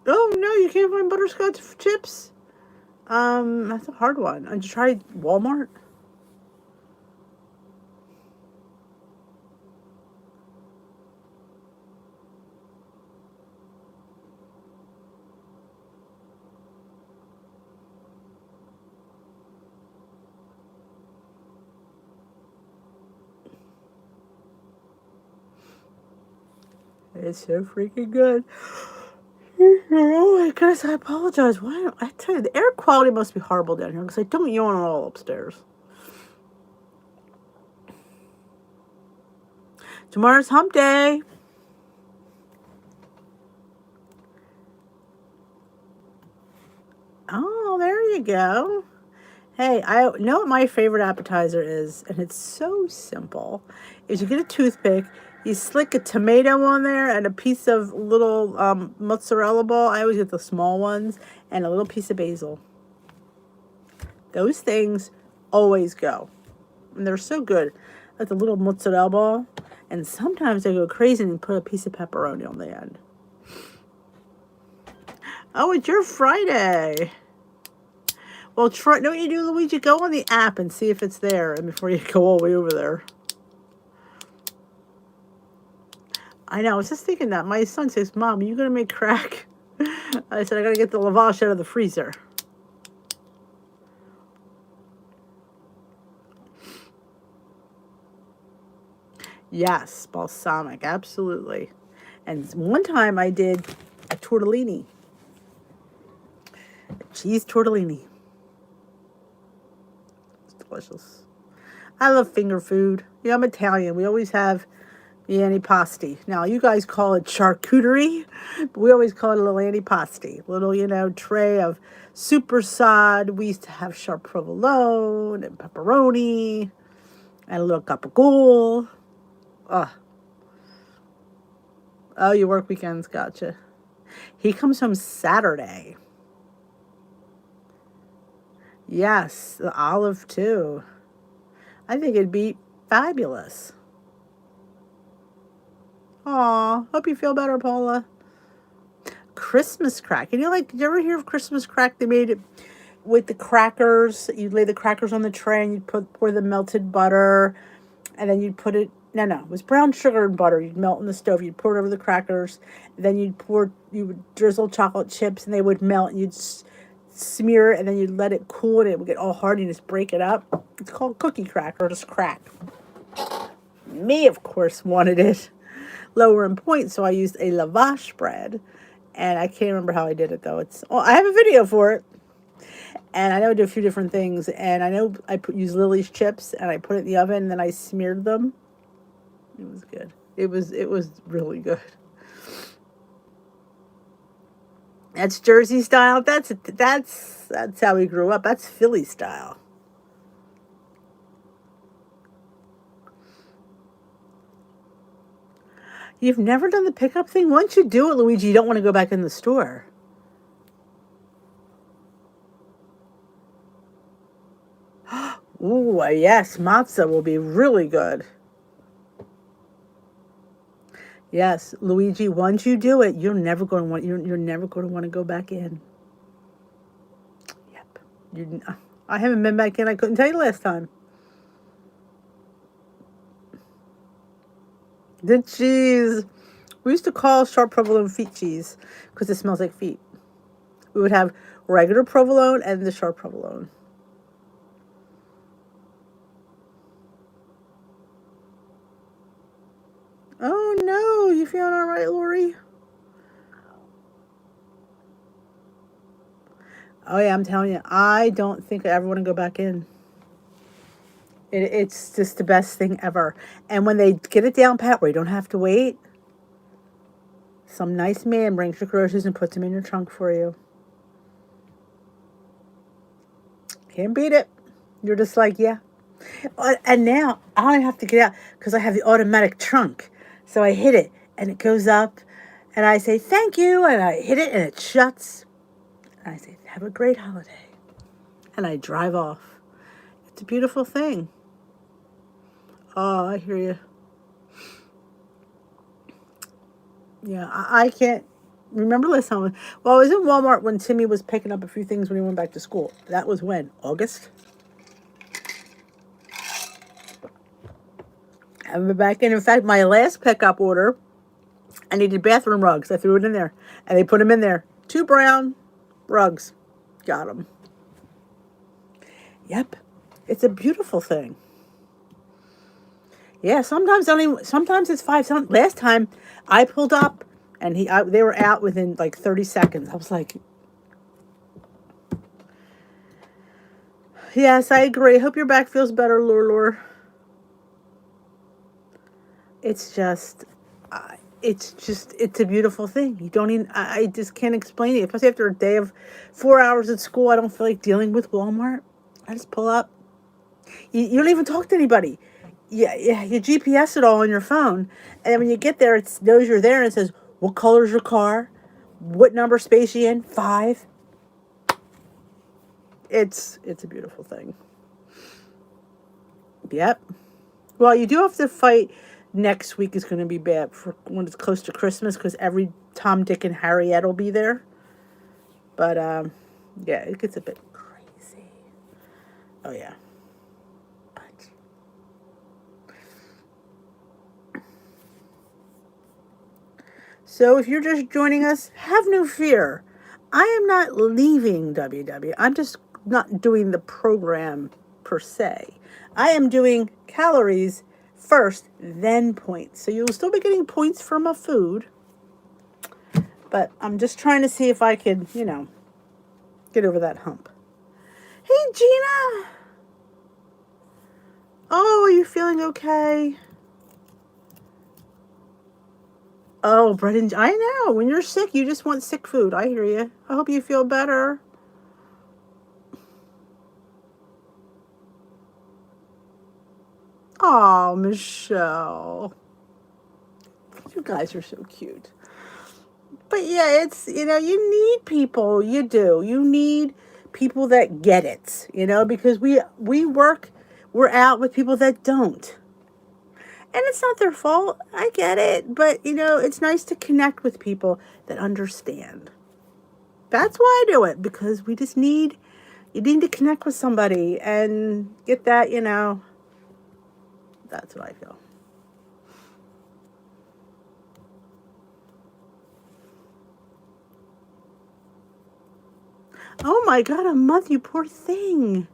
Oh no, you can't find butterscotch chips. That's a hard one. I tried Walmart. It's so freaking good. Oh my goodness, I apologize. Why? I tell you, the air quality must be horrible down here because I don't yawn at all upstairs. Tomorrow's hump day. Oh, there you go. Hey, I know what my favorite appetizer is, and it's so simple. Is you get a toothpick, you slick a tomato on there and a piece of little mozzarella ball. I always get the small ones, and a little piece of basil. Those things always go. And they're so good. Like the little mozzarella ball. And sometimes I go crazy and put a piece of pepperoni on the end. Oh, it's your Friday. Well, try, know what you do, Luigi? Go on the app and see if it's there and before you go all the way over there. I know. I was just thinking that. My son says, Mom, are you going to make crack? I said, I got to get the lavash out of the freezer. Yes, balsamic. Absolutely. And one time I did a tortellini. A cheese tortellini. Delicious. I love finger food. Yeah, I'm Italian. We always have the antipasti. Now, you guys call it charcuterie, but we always call it a little antipasti. Little, tray of super sod. We used to have sharp provolone and pepperoni and a little gabagool. Oh, you work weekends. Gotcha. He comes home Saturday. Yes, the olive too. I think it'd be fabulous. Aw, hope you feel better, Paula. Christmas crack. And did you ever hear of Christmas crack? They made it with the crackers. You'd lay the crackers on the tray and you'd pour the melted butter. And then you'd put it, no, it was brown sugar and butter. You'd melt in the stove. You'd pour it over the crackers. Then you would drizzle chocolate chips and they would melt. And you'd smear it and then you'd let it cool and it would get all hard and you just break it up. It's called cookie crack or just crack. Me, of course, wanted it lower in points, so I used a lavash bread. And I can't remember how I did it, though. I have a video for it. And I know I did a few different things. And I know used Lily's chips, and I put it in the oven, and then I smeared them. It was good. It was really good. That's Jersey style. That's how we grew up. That's Philly style. You've never done the pickup thing? Once you do it, Luigi, you don't want to go back in the store. Ooh, yes, matzo will be really good. Yes, Luigi, once you do it, you're never going to want to go back in. Yep. I haven't been back in. I couldn't tell you last time. The cheese. We used to call sharp provolone feet cheese because it smells like feet. We would have regular provolone and the sharp provolone. Oh no, you feeling all right, Lori? Oh yeah, I'm telling you, I don't think I ever want to go back in. It's just the best thing ever. And when they get it down pat where you don't have to wait, some nice man brings your groceries and puts them in your trunk for you. Can't beat it. You're just like, yeah. And now I don't have to get out because I have the automatic trunk. So I hit it and it goes up and I say, thank you. And I hit it and it shuts. And I say, have a great holiday. And I drive off. It's a beautiful thing. Oh, I hear you. Yeah, I can't remember last time. Well, I was in Walmart when Timmy was picking up a few things when he went back to school. That was when? August? I haven't been back in. In fact, my last pickup order, I needed bathroom rugs. I threw it in there. And they put them in there. 2 brown rugs. Got them. Yep. It's a beautiful thing. Yeah, sometimes it's 5. Last time I pulled up and they were out within like 30 seconds. I was like, yes, I agree. Hope your back feels better, Lure. It's a beautiful thing. You don't even, I just can't explain it. Especially after a day of 4 hours at school, I don't feel like dealing with Walmart. I just pull up. You don't even talk to anybody. Yeah, you GPS it all on your phone. And then when you get there, it knows you're there and it says, what color is your car? What number space you in? 5. It's a beautiful thing. Yep. Well, you do have to fight. Next week is going to be bad for when it's close to Christmas because every Tom, Dick, and Harriet will be there. But, yeah, it gets a bit crazy. Oh, yeah. So if you're just joining us, have no fear. I am not leaving WW. I'm just not doing the program per se. I am doing calories first, then points. So you'll still be getting points from my food. But I'm just trying to see if I can, get over that hump. Hey, Gina. Oh, are you feeling okay? Oh, bread and... I know. When you're sick, you just want sick food. I hear you. I hope you feel better. Oh, Michelle. You guys are so cute. But yeah, it's, you need people. You do. You need people that get it, because we're out with people that don't. And it's not their fault. I get it. But, it's nice to connect with people that understand. That's why I do it. Because you need to connect with somebody and get that, That's what I feel. Oh my God, a month, you poor thing.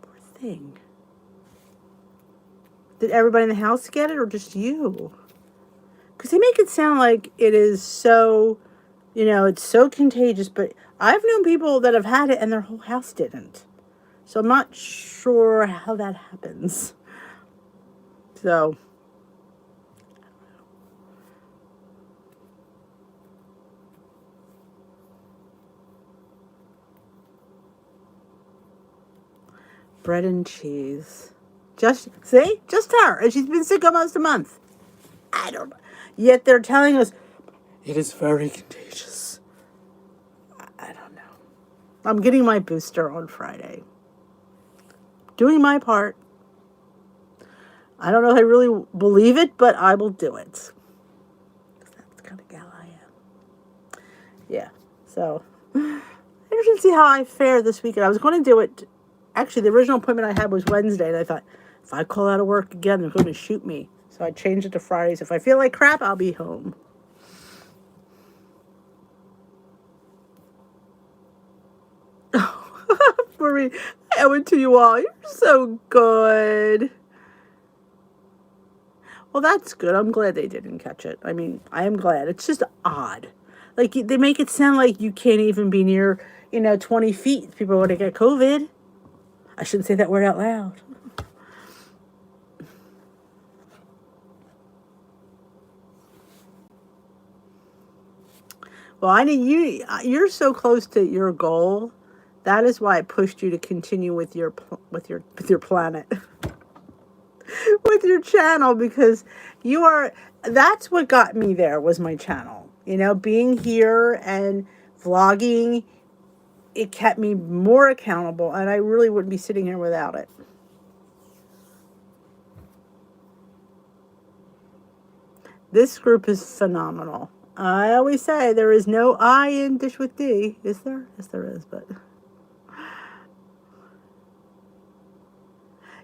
Poor thing. Did everybody in the house get it or just you? because they make it sound like it is so, it's so contagious, but I've known people that have had it and their whole house didn't. So I'm not sure how that happens. So, bread and cheese. Just her. And she's been sick almost a month. I don't know. Yet they're telling us it is very contagious. I don't know. I'm getting my booster on Friday. Doing my part. I don't know if I really believe it, but I will do it. That's the kind of gal I am. Yeah. So, I should see how I fare this weekend. I was going to do it. Actually, the original appointment I had was Wednesday, and I thought, if I call out of work again, they're going to shoot me. So I changed it to Fridays. If I feel like crap, I'll be home. Marie, I owe it to you all. You're so good. Well, that's good. I'm glad they didn't catch it. I mean, I am glad. It's just odd. Like, they make it sound like you can't even be near, 20 feet. People are going to get COVID. I shouldn't say that word out loud. Well, I mean, you're so close to your goal. That is why I pushed you to continue with your planet. With your channel, because that's what got me there, was my channel. Being here and vlogging, it kept me more accountable, and I really wouldn't be sitting here without it. This group is phenomenal. I always say there is no I in Dish with D. Is there? Yes, there is, but...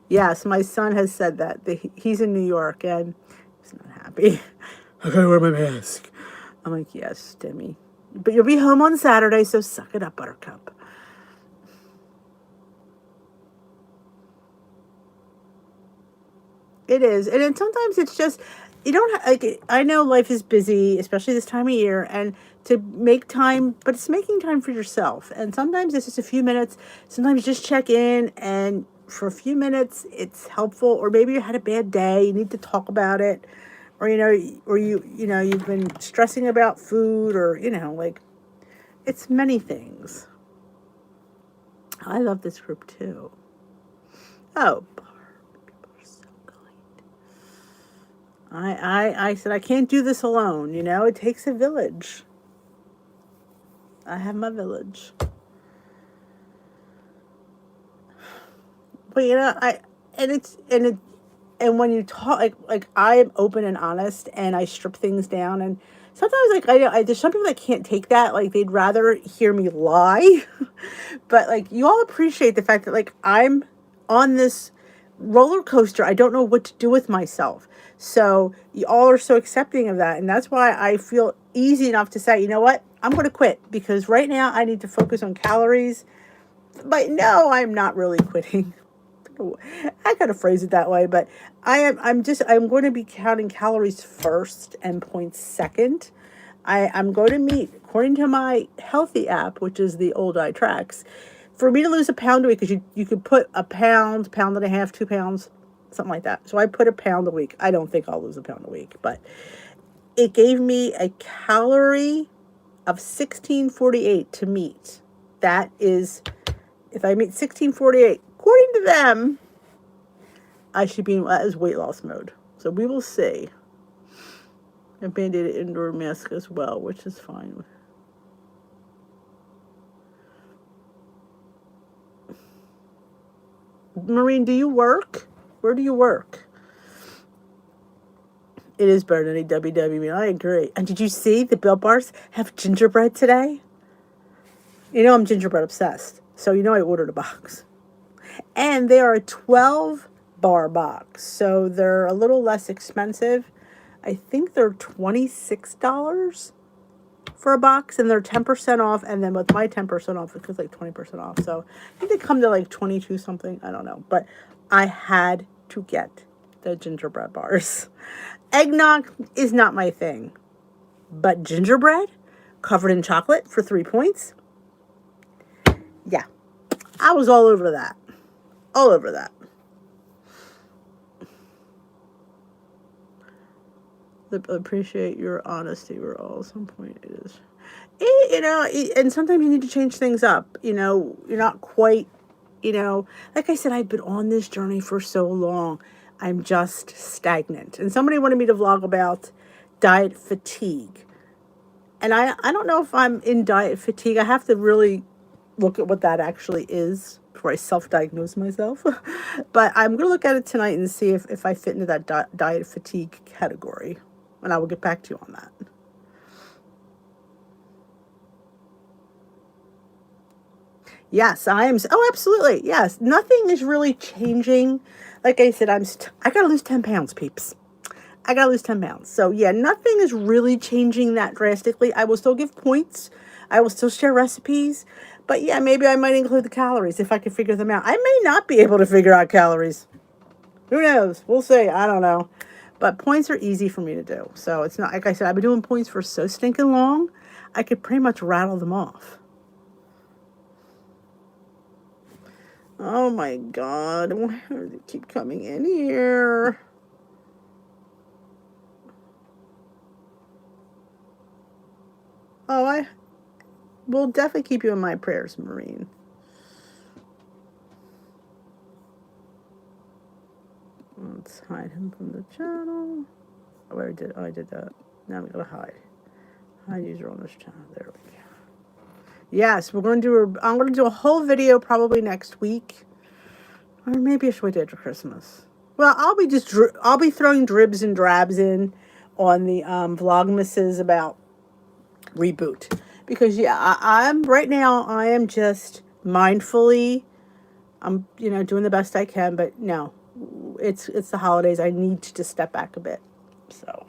Yes, my son has said that. He's in New York, and he's not happy. I gotta wear my mask. I'm like, yes, Timmy. But you'll be home on Saturday, so suck it up, Buttercup. It is. And then sometimes it's just, you don't I know life is busy, especially this time of year, and to make time, but it's making time for yourself. And sometimes it's just a few minutes. Sometimes just check in, and for a few minutes, it's helpful. Or maybe you had a bad day, you need to talk about it. Or, you've been stressing about food, or, it's many things. I love this group too. Oh, people are so kind. I said, I can't do this alone. It takes a village. I have my village. But and when you talk, like I am open and honest, and I strip things down, and sometimes there's some people that can't take that, like they'd rather hear me lie. But you all appreciate the fact that I'm on this roller coaster. I don't know what to do with myself. So you all are so accepting of that, and that's why I feel easy enough to say, you know what, I'm going to quit, because right now I need to focus on calories. But no, I'm not really quitting. I gotta phrase it that way, but I'm going to be counting calories first and points second. I'm going to meet, according to my healthy app, which is the old eye tracks, for me to lose a pound a week, because you could put a pound and a half, 2 pounds, something like that. So I put a pound a week. I don't think I'll lose a pound a week, but it gave me a calorie of 1648 to meet. That is, if I meet 1648, according to them, I should be in weight loss mode. So we will see. A mandated indoor mask as well, which is fine. Maureen, do you work? Where do you work? It is better than a WW meal. I agree. And did you see the Built Bars have gingerbread today? I'm gingerbread obsessed. So I ordered a box. And they are a 12 bar box. So they're a little less expensive. I think they're $26 for a box, and they're 10% off. And then with my 10% off, it goes 20% off. So I think they come to 22 something. I don't know. But I had to get the gingerbread bars. Eggnog is not my thing. But gingerbread covered in chocolate for 3 points? Yeah. I was all over that. All over that. Appreciate your honesty. We're all at some point. It is. And sometimes you need to change things up. You're not quite, like I said, I've been on this journey for so long. I'm just stagnant. And somebody wanted me to vlog about diet fatigue. And I don't know if I'm in diet fatigue. I have to really look at what that actually is before I self-diagnose myself. But I'm going to look at it tonight and see if I fit into that diet fatigue category. And I will get back to you on that. Yes, I am. Oh, absolutely. Yes. Nothing is really changing. Like I said, I got to lose 10 pounds, peeps. I got to lose 10 pounds. So, yeah, nothing is really changing that drastically. I will still give points. I will still share recipes. But, yeah, maybe I might include the calories if I can figure them out. I may not be able to figure out calories. Who knows? We'll see. I don't know. But points are easy for me to do. So, it's not, like I said, I've been doing points for so stinking long, I could pretty much rattle them off. Oh, my God. Why do they keep coming in here? Oh, I will definitely keep you in my prayers, Maureen. Let's hide him from the channel. Oh, I did that. Now I'm going to hide. Hide user on this channel. There we go. Yes, I'm going to do a whole video probably next week. Or maybe I should wait after Christmas. Well, I'll be throwing dribs and drabs in on the vlogmases about reboot. Because yeah, I'm right now I am just mindfully I'm doing the best I can, but no. It's the holidays. I need to just step back a bit. So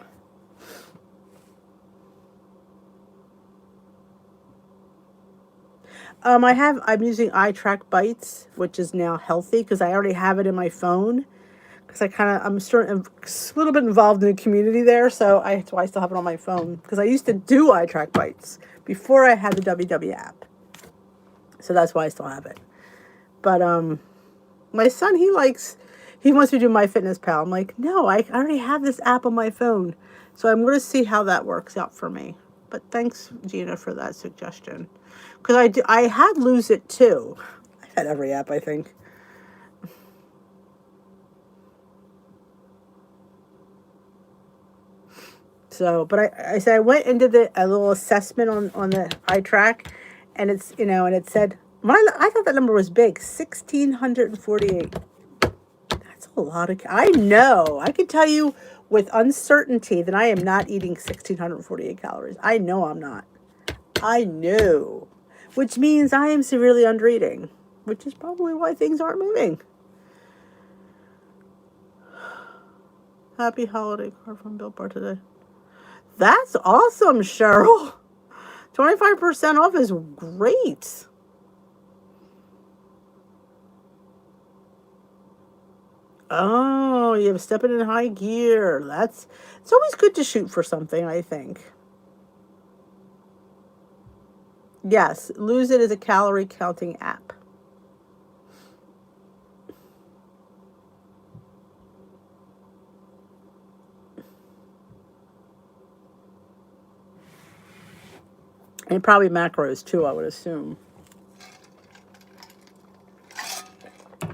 I'm using iTrack Bites, which is now healthy because I already have it in my phone. Because I'm a little bit involved in the community there, so that's why I still have it on my phone. Because I used to do iTrack Bites before I had the WW app, so that's why I still have it. But my son he wants me to do MyFitnessPal. I'm like, no, I already have this app on my phone, so I'm going to see how that works out for me. But thanks, Gina, for that suggestion. Because I had Lose It too. I've had every app, I think. So, but I said I went and did a little assessment on the iTrack, and it's and it said I thought that number was big, 1,648. That's a lot of. I know. I can tell you with uncertainty that I am not eating 1,648 calories. I know I'm not. I know, which means I am severely undereating, which is probably why things aren't moving. Happy holiday card from Bill Bar today. That's awesome, Cheryl. 25% off is great. Oh, you have stepping in high gear. It's always good to shoot for something, I think. Yes, Lose It is a calorie counting app. And probably macros too, I would assume.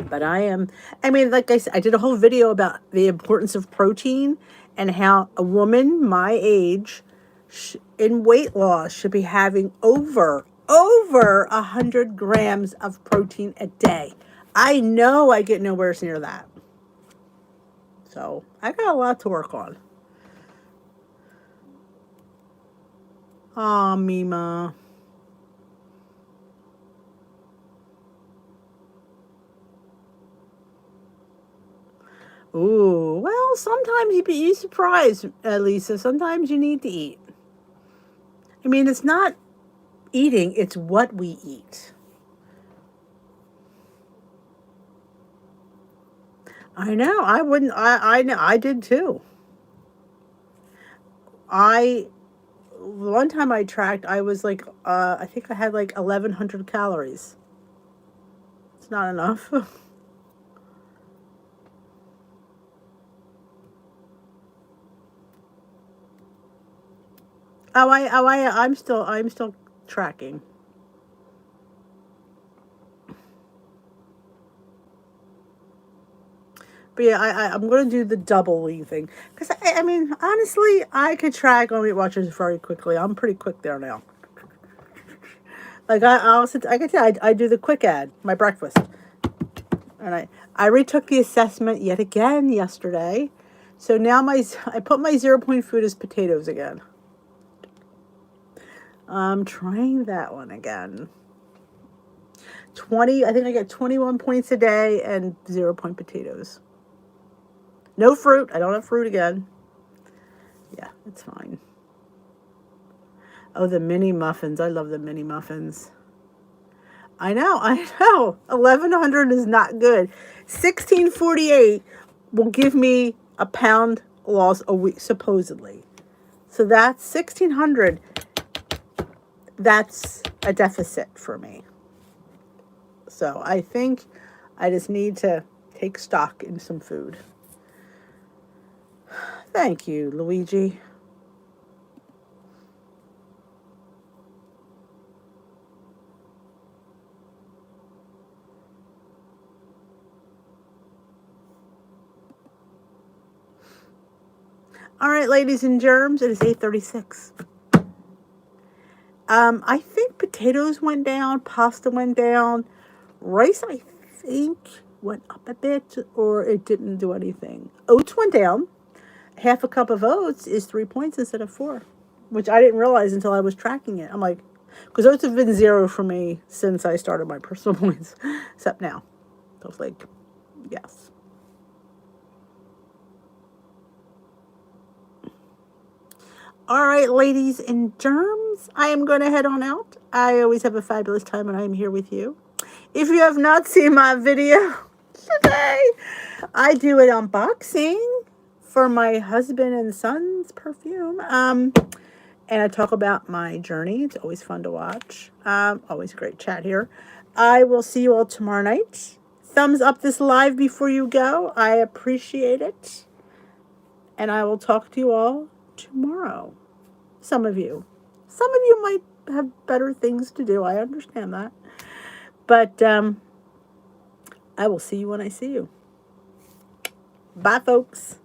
But like I said, I did a whole video about the importance of protein and how a woman my age in weight loss should be having over 100 grams of protein a day. I know I get nowhere near that. So I got a lot to work on. Aw, Mima. Ooh, well, sometimes you'd be surprised, Lisa. Sometimes you need to eat. I mean, it's not eating, it's what we eat. I know. I wouldn't. I know. I did too. I one time I tracked. I was like, I think I had like 1,100 calories. It's not enough. I'm still tracking. But yeah, I'm going to do the doubling thing. Because, I mean, honestly, I could track on Weight Watchers very quickly. I'm pretty quick there now. Like, I can tell, I do the quick ad, my breakfast. And I retook the assessment yet again yesterday. So now I put my 0 point food as potatoes again. I'm trying that one again. 20, I think I get 21 points a day and 0 point potatoes. No fruit. I don't have fruit again. Yeah, it's fine. Oh, the mini muffins. I love the mini muffins. I know. 1,100 is not good. 1,648 will give me a pound loss a week, supposedly. So that's 1,600. That's a deficit for me. So I think I just need to take stock in some food. Thank you, Luigi. All right, ladies and germs, it is 8:36. I think potatoes went down, pasta went down, rice I think went up a bit, or it didn't do anything. Oats went down. Half a cup of oats is 3 points instead of 4, which I didn't realize until I was tracking it. I'm like, because oats have been 0 for me since I started my personal points, except now. So it's like, yes. All right, ladies and germs, I am going to head on out. I always have a fabulous time when I am here with you. If you have not seen my video today, I do an unboxing for my husband and son's perfume. And I talk about my journey. It's always fun to watch. Always a great chat here. I will see you all tomorrow night. Thumbs up this live before you go. I appreciate it. And I will talk to you all tomorrow. Some of you. Some of you might have better things to do. I understand that. But I will see you when I see you. Bye, folks.